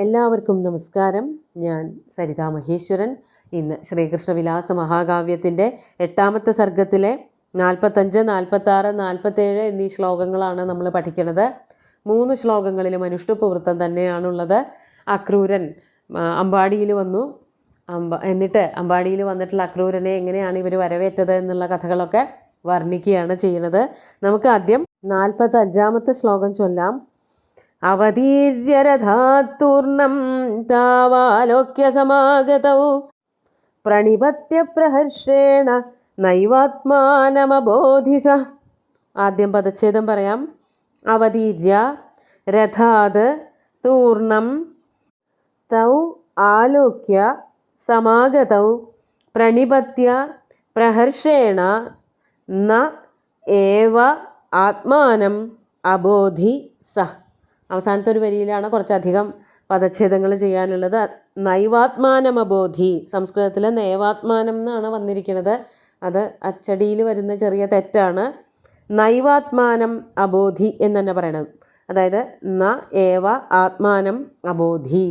എല്ലാവർക്കും നമസ്കാരം. ഞാൻ സരിതാ മഹേശ്വരൻ. ഇന്ന് ശ്രീകൃഷ്ണവിലാസ മഹാകാവ്യത്തിൻ്റെ 8ാമത്തെ സർഗത്തിലെ 45, 46, 47 എന്നീ ശ്ലോകങ്ങളാണ് നമ്മൾ പഠിക്കുന്നത്. 3 ശ്ലോകങ്ങളിലും അനുഷ്ടുപ്പ് വൃത്തം തന്നെയാണുള്ളത്. അക്രൂരൻ അമ്പാടിയിൽ വന്നു. എന്നിട്ട് അമ്പാടിയിൽ വന്നിട്ടുള്ള അക്രൂരനെ എങ്ങനെയാണ് ഇവർ വരവേറ്റത് എന്നുള്ള കഥകളൊക്കെ വർണ്ണിക്കുകയാണ് ചെയ്യുന്നത്. നമുക്ക് ആദ്യം 45ാമത്തെ ശ്ലോകം ചൊല്ലാം. അവതീര്യരഥാത്തൂർണം താവാലോക്യ സമാഗതൗ പ്രണിപത്യ പ്രഹർഷേണ നൈവാത്മാനമബോധിസ. ആദ്യം പദച്ഛേദം പറയാം. അവതീര്യ രഥാത് തൂർണം തൗ ആലോക്യ സമാഗതൗ പ്രണിപത്യ പ്രഹർഷേണ ന ഏവ ആത്മാനം അബോധി സ. അവസാനത്തെ ഒരു വരിയിലാണ് കുറച്ചധികം പദച്ഛേദങ്ങൾ ചെയ്യാനുള്ളത്. നൈവാത്മാനമബോധി, സംസ്കൃതത്തിൽ നൈവാത്മാനം എന്നാണ് വന്നിരിക്കുന്നത്. അത് അച്ചടിയിൽ വരുന്ന ചെറിയ തെറ്റാണ്. നൈവാത്മാനം അബോധി എന്ന് തന്നെ പറയണം. അതായത് ന ഏവ ആത്മാനം അബോധി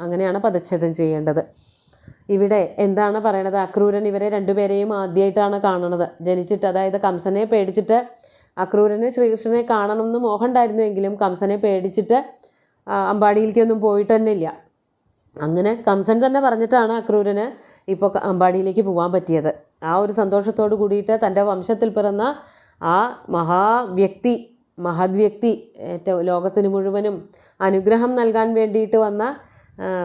അങ്ങനെയാണ് പദച്ഛേദം ചെയ്യേണ്ടത്. ഇവിടെ എന്താണ് പറയണത്? അക്രൂരൻ ഇവരെ രണ്ടുപേരെയും ആദ്യമായിട്ടാണ് കാണുന്നത്. ജനിച്ചിട്ട്, അതായത് കംസനെ പേടിച്ചിട്ട്. അക്രൂരന് ശ്രീകൃഷ്ണനെ കാണണമെന്ന് മോഹം ഉണ്ടായിരുന്നുവെങ്കിലും കംസനെ പേടിച്ചിട്ട് അമ്പാടിയിലേക്കൊന്നും പോയിട്ട് തന്നെ ഇല്ല. അങ്ങനെ കംസൻ തന്നെ പറഞ്ഞിട്ടാണ് അക്രൂരന് ഇപ്പോൾ അമ്പാടിയിലേക്ക് പോകാൻ പറ്റിയത്. ആ ഒരു സന്തോഷത്തോട് കൂടിയിട്ട് തൻ്റെ വംശത്തിൽ പിറന്ന ആ മഹദ്വ്യക്തി ഏറ്റവും ലോകത്തിന് മുഴുവനും അനുഗ്രഹം നൽകാൻ വേണ്ടിയിട്ട് വന്ന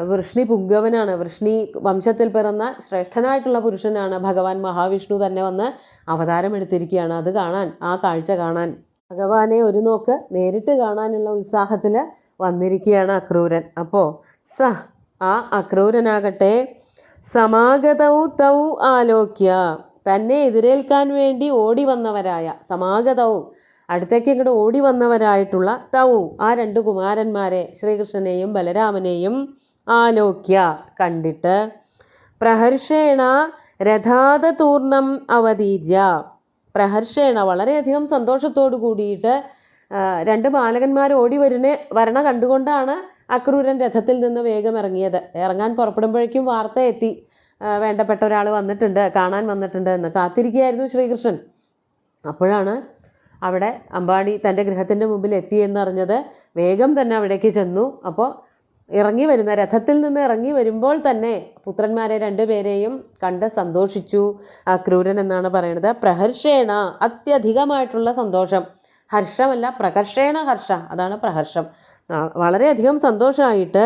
വൃഷ്ണി പുങ്കവനാണ്. വൃഷ്ണി വംശത്തിൽ പിറന്ന ശ്രേഷ്ഠനായിട്ടുള്ള പുരുഷനാണ്. ഭഗവാൻ മഹാവിഷ്ണു തന്നെ വന്ന് അവതാരം എടുത്തിരിക്കുകയാണ്. അത് കാണാൻ, ആ കാഴ്ച കാണാൻ, ഭഗവാനെ ഒരു നോക്ക് നേരിട്ട് കാണാനുള്ള ഉത്സാഹത്തിൽ വന്നിരിക്കുകയാണ് അക്രൂരൻ. അപ്പോൾ ആ അക്രൂരനാകട്ടെ സമാഗതൗ തൗ ആലോക്യ, തന്നെ എതിരേൽക്കാൻ വേണ്ടി ഓടി വന്നവരായ, സമാഗതൗ അടുത്തേക്ക് ഇങ്ങോട്ട് ഓടി വന്നവരായിട്ടുള്ള തൗ ആ 2 കുമാരന്മാരെ, ശ്രീകൃഷ്ണനെയും ബലരാമനെയും ആലോക്യ കണ്ടിട്ട് പ്രഹർഷേണ രഥാത തൂർണം അവതീര്യ, പ്രഹർഷേണ വളരെയധികം സന്തോഷത്തോടു കൂടിയിട്ട് 2 ബാലകന്മാർ ഓടി വരണ കണ്ടുകൊണ്ടാണ് അക്രൂരൻ രഥത്തിൽ നിന്ന് വേഗം ഇറങ്ങിയത്. ഇറങ്ങാൻ പുറപ്പെടുമ്പോഴേക്കും വാർത്ത എത്തി, വേണ്ടപ്പെട്ട ഒരാൾ വന്നിട്ടുണ്ട്, കാണാൻ വന്നിട്ടുണ്ട് എന്ന്. കാത്തിരിക്കുകയായിരുന്നു ശ്രീകൃഷ്ണൻ. അപ്പോഴാണ് അവിടെ അമ്പാടി തൻ്റെ ഗൃഹത്തിൻ്റെ മുമ്പിൽ എത്തിയെന്നറിഞ്ഞത്. വേഗം തന്നെ അവിടേക്ക് ചെന്നു. അപ്പോൾ രഥത്തിൽ നിന്ന് ഇറങ്ങി വരുമ്പോൾ തന്നെ പുത്രന്മാരെ 2 പേരെയും കണ്ട് സന്തോഷിച്ചു അക്രൂരൻ എന്നാണ് പറയുന്നത്. പ്രഹർഷേണ അത്യധികമായിട്ടുള്ള സന്തോഷം, ഹർഷമല്ല പ്രകർഷേണ ഹർഷ, അതാണ് പ്രഹർഷം. വളരെയധികം സന്തോഷമായിട്ട്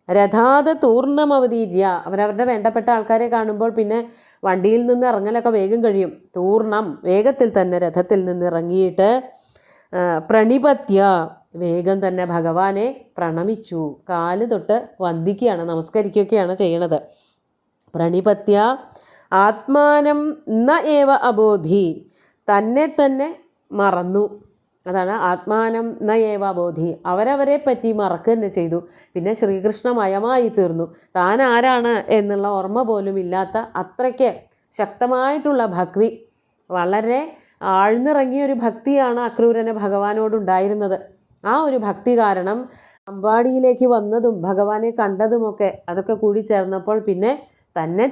രഥാത തൂർണം അവതീര്യ, അവരവരുടെ വേണ്ടപ്പെട്ട ആൾക്കാരെ കാണുമ്പോൾ പിന്നെ വണ്ടിയിൽ നിന്ന് ഇറങ്ങലൊക്കെ വേഗം കഴിയും. തൂർണം വേഗത്തിൽ തന്നെ രഥത്തിൽ നിന്ന് ഇറങ്ങിയിട്ട് പ്രണിപത്യ വേഗം തന്നെ ഭഗവാനെ പ്രണമിച്ചു, കാല് തൊട്ട് വന്ദിക്കുകയാണ്, നമസ്കരിക്കുകയൊക്കെയാണ് ചെയ്യണത്. പ്രണിപത്യ ആത്മാനം ന ഏവ അബോധി, തന്നെ മറന്നു. അതാണ് ആത്മാനം ന ഏവ അബോധി, അവരവരെ പറ്റി മറക്കുക തന്നെ ചെയ്തു. പിന്നെ ശ്രീകൃഷ്ണമയമായി തീർന്നു. താൻ ആരാണ് എന്നുള്ള ഓർമ്മ പോലും ഇല്ലാത്ത അത്രയ്ക്ക് ശക്തമായിട്ടുള്ള ഭക്തി, വളരെ ആഴ്ന്നിറങ്ങിയൊരു ഭക്തിയാണ് അക്രൂരന് ഭഗവാനോടുണ്ടായിരുന്നത്. ആ ഒരു ഭക്തി കാരണം അമ്പാടിയിലേക്ക് വന്നതും ഭഗവാനെ കണ്ടതുമൊക്കെ അതൊക്കെ കൂടി ചേർന്നപ്പോൾ പിന്നെ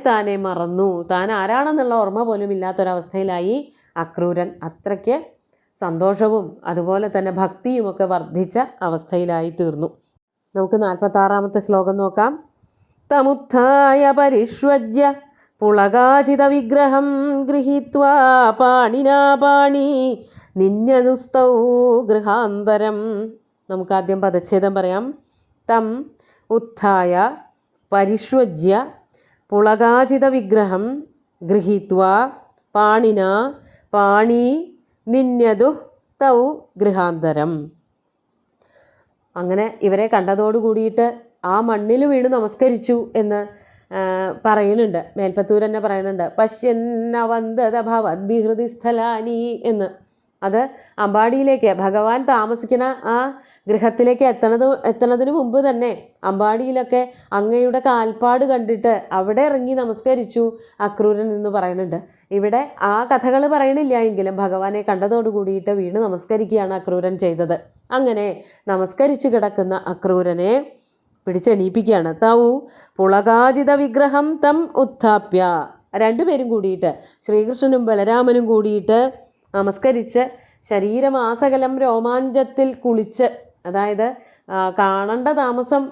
താനെ മറന്നു. താൻ ആരാണെന്നുള്ള ഓർമ്മ പോലും ഇല്ലാത്തൊരവസ്ഥയിലായി അക്രൂരൻ. അത്രയ്ക്ക് സന്തോഷവും അതുപോലെ തന്നെ ഭക്തിയുമൊക്കെ വർദ്ധിച്ച അവസ്ഥയിലായി തീർന്നു. നമുക്ക് 46ാമത്തെ ശ്ലോകം നോക്കാം. തമുത്ഥായ പരിഷ്വജ്യ പുളകാചിത വിഗ്രഹം ഗൃഹീത്വാ പാണിനാ പാണി നിന്യദുസ്തൗ ഗൃഹാന്തരം. നമുക്കാദ്യം പദച്ഛേദം പറയാം. തം ഉത്ഥായ പരിഷ്വജ്യ പുളകാചിത വിഗ്രഹം ഗൃഹീത്വാ പാണിനാ പാണി നിന്യതു തൗ ഗൃഹാന്തരം. അങ്ങനെ ഇവരെ കണ്ടതോടു കൂടിയിട്ട് ആ മണ്ണിൽ വീണ് നമസ്കരിച്ചു എന്ന് പറയുന്നുണ്ട്. മേൽപ്പത്തൂർ തന്നെ പറയുന്നുണ്ട്. പശ്യന്നവന്തത ഭവദ്ഭിഹൃതി സ്ഥലാനി എന്ന്. അത് അമ്പാടിയിലേക്ക് ഭഗവാൻ താമസിക്കുന്ന ആ ഗൃഹത്തിലേക്ക് എത്തണതിന് മുമ്പ് തന്നെ അമ്പാടിയിലൊക്കെ അങ്ങയുടെ കാൽപ്പാട് കണ്ടിട്ട് അവിടെ ഇറങ്ങി നമസ്കരിച്ചു അക്രൂരൻ എന്ന് പറയുന്നുണ്ട്. ഇവിടെ ആ കഥകൾ പറയണില്ല എങ്കിലും ഭഗവാനെ കണ്ടതോടു കൂടിയിട്ട് വീണ് നമസ്കരിക്കുകയാണ് അക്രൂരൻ ചെയ്തത്. അങ്ങനെ നമസ്കരിച്ചു കിടക്കുന്ന അക്രൂരനെ പിടിച്ചെണീപ്പിക്കുകയാണ്. തൗ പുളകാജിത വിഗ്രഹം തം ഉത്ഥാപ്യ. രണ്ടുപേരും കൂടിയിട്ട്, ശ്രീകൃഷ്ണനും ബലരാമനും കൂടിയിട്ട് നമസ്കരിച്ച് ശരീരമാസകലം രോമാഞ്ചത്തിൽ കുളിച്ച്, അതായത് കാണേണ്ട താമസം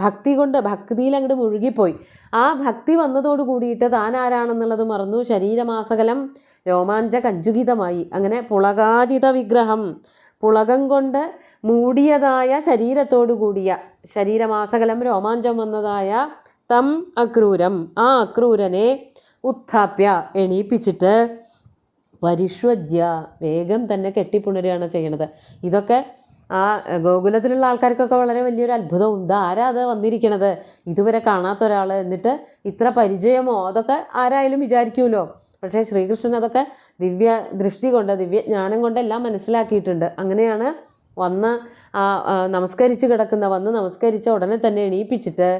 ഭക്തിയിൽ അങ്ങോട്ട് മുഴുകിപ്പോയി. ആ ഭക്തി വന്നതോട് കൂടിയിട്ട് താൻ ആരാണെന്നുള്ളത് മറന്നു. ശരീരമാസകലം രോമാഞ്ച കഞ്ചുകിതമായി. അങ്ങനെ പുളകാജിത വിഗ്രഹം, പുളകം കൊണ്ട് മൂടിയതായ ശരീരത്തോടു കൂടിയ, ശരീരമാസകലം രോമാഞ്ചം വന്നതായ തം അക്രൂരം, ആ അക്രൂരനെ ഉത്ഥാപ്യ എണീപ്പിച്ചിട്ട് പരിഷ്വജ്യ വേഗം തന്നെ കെട്ടിപ്പുണരുകയാണ് ചെയ്യണത്. ഇതൊക്കെ ആ ഗോകുലത്തിലുള്ള ആൾക്കാർക്കൊക്കെ വളരെ വലിയൊരു അത്ഭുതവും, ആരാ അത് വന്നിരിക്കണത്, ഇതുവരെ കാണാത്ത ഒരാൾ, എന്നിട്ട് ഇത്ര പരിചയമോ, അതൊക്കെ ആരായാലും വിചാരിക്കുമല്ലോ. പക്ഷേ ശ്രീകൃഷ്ണൻ അതൊക്കെ ദിവ്യ ദൃഷ്ടി കൊണ്ട്, ദിവ്യജ്ഞാനം കൊണ്ടെല്ലാം മനസ്സിലാക്കിയിട്ടുണ്ട്. അങ്ങനെയാണ് വന്ന് നമസ്കരിച്ച ഉടനെ തന്നെ എണീപ്പിച്ചിട്ട്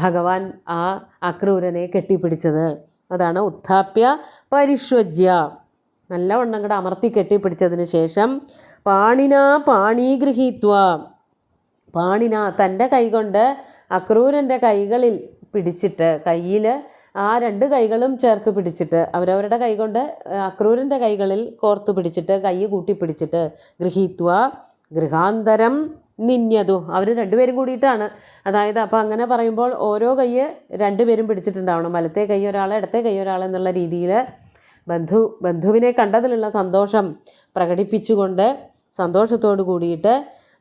ഭഗവാൻ ആ അക്രൂരനെ കെട്ടിപ്പിടിച്ചത്. അതാണ് ഉത്ഥാപ്യ പരിഷ്വജ്യ. നല്ലവണ്ണം കൂടെ അമർത്തി കെട്ടിപ്പിടിച്ചതിന് ശേഷം പാണീഗൃഹീത്വ, തൻ്റെ കൈകൊണ്ട് അക്രൂരൻ്റെ കൈകളിൽ പിടിച്ചിട്ട്, കയ്യിൽ ആ രണ്ട് കൈകളും ചേർത്ത് പിടിച്ചിട്ട്, അവരവരുടെ കൈകൊണ്ട് അക്രൂരൻ്റെ കൈകളിൽ കോർത്തു പിടിച്ചിട്ട്, കൈ കൂട്ടിപ്പിടിച്ചിട്ട്, ഗൃഹീത്വ ഗൃഹാന്തരം നിന്യതു. അവർ രണ്ടുപേരും കൂടിയിട്ടാണ്. അതായത് അപ്പോൾ അങ്ങനെ പറയുമ്പോൾ ഓരോ കൈ രണ്ടുപേരും പിടിച്ചിട്ടുണ്ടാവണം. വലത്തെ കൈ ഒരാൾ, ഇടത്തെ കൈ ഒരാൾ എന്നുള്ള രീതിയിൽ ബന്ധുവിനെ കണ്ടതിലുള്ള സന്തോഷം പ്രകടിപ്പിച്ചുകൊണ്ട് സന്തോഷത്തോട് കൂടിയിട്ട്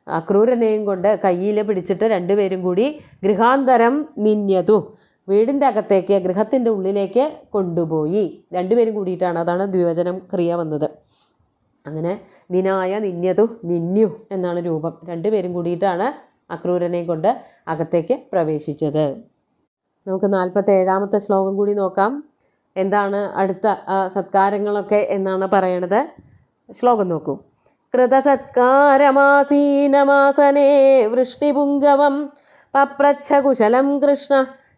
അക്രൂരനെയും കൊണ്ട് കയ്യിൽ പിടിച്ചിട്ട് രണ്ടുപേരും കൂടി ഗൃഹാന്തരം നിന്യതു, വീടിൻ്റെ അകത്തേക്ക്, ഗൃഹത്തിൻ്റെ ഉള്ളിലേക്ക് കൊണ്ടുപോയി. രണ്ടുപേരും കൂടിയിട്ടാണ്, അതാണ് ദ്വിവചനം ക്രിയ വന്നത്. അങ്ങനെ നിനായ നിന്യതു, നിന്യു എന്നാണ് രൂപം. രണ്ടുപേരും കൂടിയിട്ടാണ് അക്രൂരനെയും കൊണ്ട് അകത്തേക്ക് പ്രവേശിച്ചത്. നമുക്ക് 47-ാമത്തെ ശ്ലോകം കൂടി നോക്കാം. എന്താണ് അടുത്ത സത്കാരങ്ങളൊക്കെ എന്നാണ് പറയണത്. ശ്ലോകം നോക്കൂ. കൃതസത്കാരമാസീനമാസനേ വൃഷ്ണിപുങ്കവം പപ്രച്ഛ കുശലം കൃഷ്ണ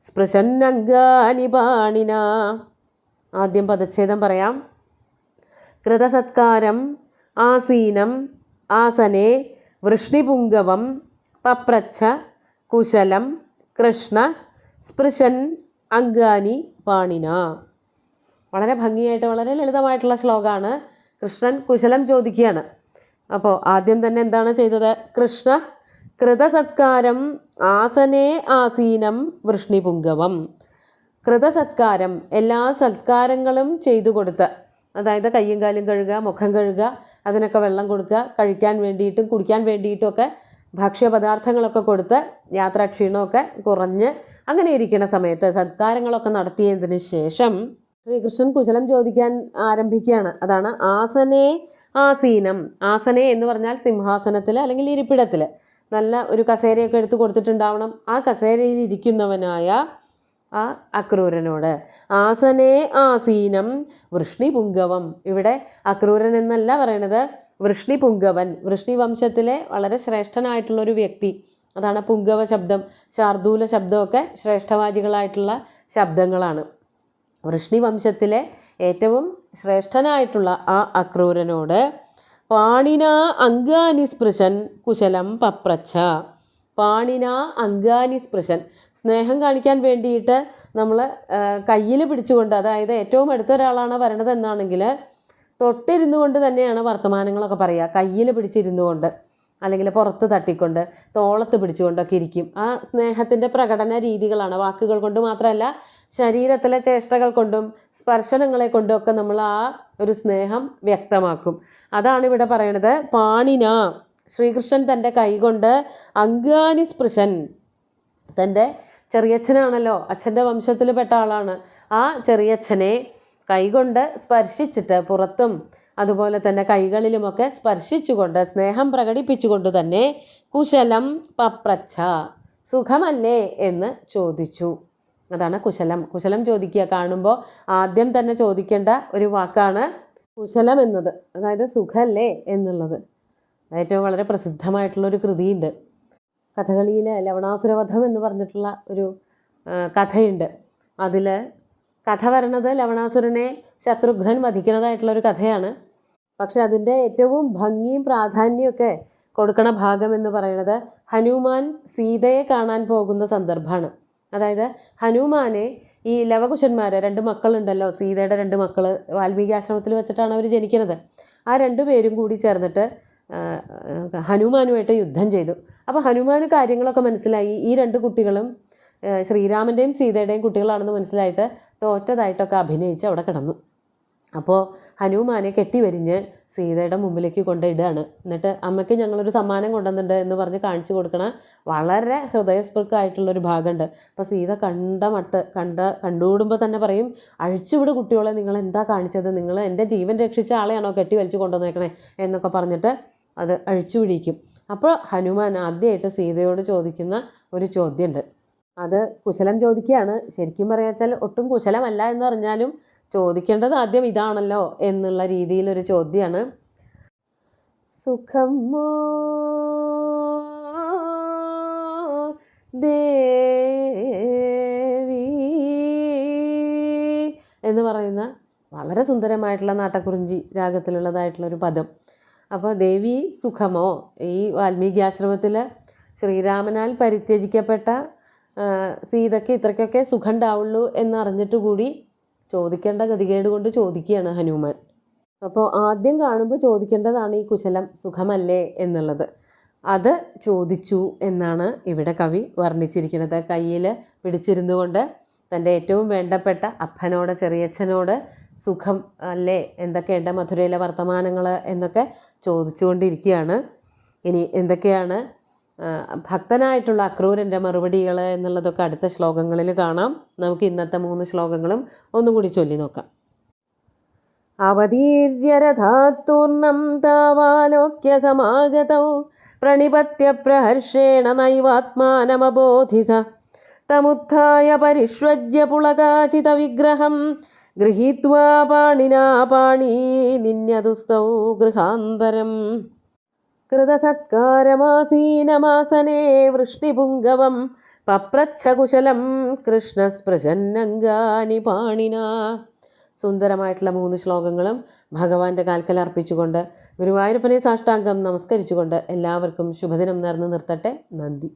സ്പൃശന്നംഗാനി പാണിന. ആദ്യം പദച്ഛേദം പറയാം. കൃതസത്കാരം ആസീനം ആസനേ വൃഷ്ണിപുങ്കവം പപ്രച്ഛ കുശലം കൃഷ്ണ സ്പൃശൻ അംഗാനി പാണിന. വളരെ ഭംഗിയായിട്ട്, വളരെ ലളിതമായിട്ടുള്ള ശ്ലോകമാണ്. കൃഷ്ണൻ കുശലം ചോദിക്കുകയാണ്. അപ്പോൾ ആദ്യം തന്നെ എന്താണ് ചെയ്തത്? കൃഷ്ണ കൃതസത്കാരം ആസനേ ആസീനം വൃഷ്ണിപുങ്കവം. കൃതസത്കാരം, എല്ലാ സത്കാരങ്ങളും ചെയ്തു കൊടുത്ത്, അതായത് കയ്യും കാലും കഴുകുക, മുഖം കഴുകുക, അതിനൊക്കെ വെള്ളം കൊടുക്കുക, കഴിക്കാൻ വേണ്ടിയിട്ടും കുടിക്കാൻ വേണ്ടിയിട്ടും ഒക്കെ ഭക്ഷ്യപദാർത്ഥങ്ങളൊക്കെ കൊടുത്ത് യാത്രാക്ഷീണമൊക്കെ കുറഞ്ഞ് അങ്ങനെ ഇരിക്കുന്ന സമയത്ത് സത്കാരങ്ങളൊക്കെ നടത്തിയതിന് ശേഷം ശ്രീകൃഷ്ണൻ കുശലം ചോദിക്കാൻ ആരംഭിക്കുകയാണ്. അതാണ് ആസനേ ആസീനം. ആസനേ എന്ന് പറഞ്ഞാൽ സിംഹാസനത്തിൽ അല്ലെങ്കിൽ ഇരിപ്പിടത്തിൽ നല്ല ഒരു കസേരയൊക്കെ എടുത്ത് കൊടുത്തിട്ടുണ്ടാവണം. ആ കസേരയിൽ ഇരിക്കുന്നവനായ ആ അക്രൂരനോട് ആസനേ ആസീനം വൃഷ്ണിപുങ്കവം. ഇവിടെ അക്രൂരൻ എന്നല്ല പറയണത്, വൃഷ്ണിപുങ്കവൻ. വൃഷ്ണി വംശത്തിലെ വളരെ ശ്രേഷ്ഠനായിട്ടുള്ളൊരു വ്യക്തി. അതാണ് പുങ്കവ ശബ്ദം, ശാർദൂല ശബ്ദമൊക്കെ ശ്രേഷ്ഠവാചികളായിട്ടുള്ള ശബ്ദങ്ങളാണ്. വൃഷ്ണി വംശത്തിലെ ഏറ്റവും ശ്രേഷ്ഠനായിട്ടുള്ള ആ അക്രൂരനോട് പാണിന അംഗാനി സ്പൃശൻ കുശലം പപ്രച്ഛ. പാണിന അംഗാനി സ്പൃശൻ, സ്നേഹം കാണിക്കാൻ വേണ്ടിയിട്ട് നമ്മൾ കയ്യിൽ പിടിച്ചുകൊണ്ട്, അതായത് ഏറ്റവും അടുത്ത ഒരാളാണ് വരണത് എന്നാണെങ്കിൽ തൊട്ടിരുന്നു കൊണ്ട് തന്നെയാണ് വർത്തമാനങ്ങളൊക്കെ പറയുക. കയ്യിൽ പിടിച്ചിരുന്നു കൊണ്ട്, അല്ലെങ്കിൽ പുറത്ത് തട്ടിക്കൊണ്ട്, തോളത്ത് പിടിച്ചുകൊണ്ടൊക്കെ ഇരിക്കും. ആ സ്നേഹത്തിൻ്റെ പ്രകടന രീതികളാണ്. വാക്കുകൾ കൊണ്ട് മാത്രമല്ല, ശരീരത്തിലെ ചേഷ്ടകൾ കൊണ്ടും സ്പർശനങ്ങളെ കൊണ്ടും ഒക്കെ നമ്മൾ ആ ഒരു സ്നേഹം വ്യക്തമാക്കും. അതാണ് ഇവിടെ പറയണത്. പാണിന, ശ്രീകൃഷ്ണൻ തൻ്റെ കൈകൊണ്ട് അംഗാനി സ്പൃശൻ, തൻ്റെ ചെറിയച്ഛനാണല്ലോ, അച്ഛൻ്റെ വംശത്തിൽ പെട്ട ആളാണ്. ആ ചെറിയച്ഛനെ കൈകൊണ്ട് സ്പർശിച്ചിട്ട്, പുറത്തും അതുപോലെ തന്നെ കൈകളിലുമൊക്കെ സ്പർശിച്ചുകൊണ്ട്, സ്നേഹം പ്രകടിപ്പിച്ചുകൊണ്ട് തന്നെ കുശലം പപ്രച്ഛ, സുഖമല്ലേ എന്ന് ചോദിച്ചു. അതാണ് കുശലം. കുശലം ചോദിക്കുക, കാണുമ്പോൾ ആദ്യം തന്നെ ചോദിക്കേണ്ട ഒരു വാക്കാണ് കുശലം എന്നത്, അതായത് സുഖല്ലേ എന്നുള്ളത്. ഏറ്റവും വളരെ പ്രസിദ്ധമായിട്ടുള്ളൊരു കൃതിയുണ്ട്. കഥകളിയിലെ ലവണാസുരവധം എന്ന് പറഞ്ഞിട്ടുള്ള ഒരു കഥയുണ്ട്. അതിൽ കഥ വരണത് ലവണാസുരനെ ശത്രുഘ്നൻ വധിക്കുന്നതായിട്ടുള്ളൊരു കഥയാണ്. പക്ഷെ അതിൻ്റെ ഏറ്റവും ഭംഗിയും പ്രാധാന്യമൊക്കെ കൊടുക്കണ ഭാഗം എന്ന് പറയുന്നത് ഹനുമാൻ സീതയെ കാണാൻ പോകുന്ന സന്ദർഭമാണ്. അതായത് ഹനുമാനെ ഈ ലവകുശന്മാർ, 2 മക്കളുണ്ടല്ലോ, സീതയുടെ 2 മക്കൾ വാൽമീകി ആശ്രമത്തിൽ വെച്ചിട്ടാണ് അവർ ജനിക്കുന്നത്. ആ 2 പേരും കൂടി ചേർന്നിട്ട് ഹനുമാനുമായിട്ട് യുദ്ധം ചെയ്തു. അപ്പോൾ ഹനുമാന് കാര്യങ്ങളൊക്കെ മനസ്സിലായി. ഈ 2 കുട്ടികളും ശ്രീരാമൻ്റെയും സീതയുടെയും കുട്ടികളാണെന്ന് മനസ്സിലായിട്ട് തോറ്റതായിട്ടൊക്കെ അഭിനയിച്ച് അവിടെ കിടന്നു. അപ്പോൾ ഹനുമാനെ കെട്ടിവരിഞ്ഞ് സീതയുടെ മുമ്പിലേക്ക് കൊണ്ടിടുകയാണ്. എന്നിട്ട് അമ്മയ്ക്ക് ഞങ്ങളൊരു സമ്മാനം കൊണ്ടുവന്നിട്ടുണ്ട് എന്ന് പറഞ്ഞ് കാണിച്ചു കൊടുക്കണ വളരെ ഹൃദയസ്പൃക്കായിട്ടുള്ളൊരു ഭാഗമുണ്ട്. അപ്പോൾ സീത കണ്ടുകൂടുമ്പോൾ തന്നെ പറയും, അഴിച്ചുവിട് കുട്ടികളെ, നിങ്ങൾ എന്താ കാണിച്ചത്, നിങ്ങൾ എൻ്റെ ജീവൻ രക്ഷിച്ച ആളെയാണോ കെട്ടി വലിച്ചു കൊണ്ടുവന്നേക്കണേ എന്നൊക്കെ പറഞ്ഞിട്ട് അത് അഴിച്ചു പിടിക്കും. അപ്പോൾ ഹനുമാൻ ആദ്യമായിട്ട് സീതയോട് ചോദിക്കുന്ന ഒരു ചോദ്യമുണ്ട്. അത് കുശലം ചോദിക്കുകയാണ്. ശരിക്കും പറയാച്ചാൽ ഒട്ടും കുശലമല്ല എന്ന് പറഞ്ഞാലും ചോദിക്കേണ്ടത് ആദ്യം ഇതാണല്ലോ എന്നുള്ള രീതിയിലൊരു ചോദ്യമാണ്. സുഖമോ ദേവി എന്ന് പറയുന്ന വളരെ സുന്ദരമായിട്ടുള്ള നാട്ടക്കുറിഞ്ചി രാഗത്തിലുള്ളതായിട്ടുള്ളൊരു പദം. അപ്പോൾ ദേവി സുഖമോ, ഈ വാൽമീകി ആശ്രമത്തിൽ ശ്രീരാമനാൽ പരിത്യജിക്കപ്പെട്ട സീതയ്ക്ക് ഇത്രയ്ക്കൊക്കെ സുഖം ഉണ്ടാവുള്ളൂ എന്നറിഞ്ഞിട്ട് കൂടി ചോദിക്കേണ്ട ഗതികേട് കൊണ്ട് ചോദിക്കുകയാണ് ഹനുമാൻ. അപ്പോൾ ആദ്യം കാണുമ്പോൾ ചോദിക്കേണ്ടതാണ് ഈ കുശലം സുഖമല്ലേ എന്നുള്ളത്. അത് ചോദിച്ചു എന്നാണ് ഇവിടെ കവി വർണ്ണിച്ചിരിക്കുന്നത്. കയ്യിൽ പിടിച്ചിരുന്നു കൊണ്ട് തൻ്റെ ഏറ്റവും വേണ്ടപ്പെട്ട അപ്പനോട്, ചെറിയച്ഛനോട് സുഖം അല്ലേ, എന്തൊക്കെയുണ്ട് മധുരയിലെ വർത്തമാനങ്ങൾ എന്നൊക്കെ ചോദിച്ചുകൊണ്ടിരിക്കുകയാണ്. ഇനി എന്തൊക്കെയാണ് ഭക്തനായിട്ടുള്ള അക്രൂരൻ്റെ മറുപടികൾ എന്നുള്ളതൊക്കെ അടുത്ത ശ്ലോകങ്ങളിൽ കാണാം. നമുക്ക് ഇന്നത്തെ 3 ശ്ലോകങ്ങളും ഒന്നുകൂടി ചൊല്ലി നോക്കാം. അവതീര്യരഥാത്തൂർണം താവാലോക്യ സമാഗതൗ പ്രണിപത്യ പ്രഹർഷേണ നൈവാത്മാനമബോധിസ തമുത്ഥായ പരിഷ്വജ്യ പുളകാചിത വിഗ്രഹം ഗൃഹീത്വാ പാണിനാ പാണി നിന്യതുസ്തൗ ഗൃഹാന്തരം കൃതസത്കാരമാസീനമാസനേ വൃഷ്ണിപുങ്കവം പപ്രച്ഛകുശലം കൃഷ്ണസ്പൃശന്നംഗാനി പാണിനാ. സുന്ദരമായിട്ടുള്ള 3 ശ്ലോകങ്ങളും ഭഗവാന്റെ കാൽക്കൽ അർപ്പിച്ചുകൊണ്ട് ഗുരുവായൂരപ്പനെ സാഷ്ടാംഗം നമസ്കരിച്ചുകൊണ്ട് എല്ലാവർക്കും ശുഭദിനം നേർന്ന് നിർത്തട്ടെ. നന്ദി.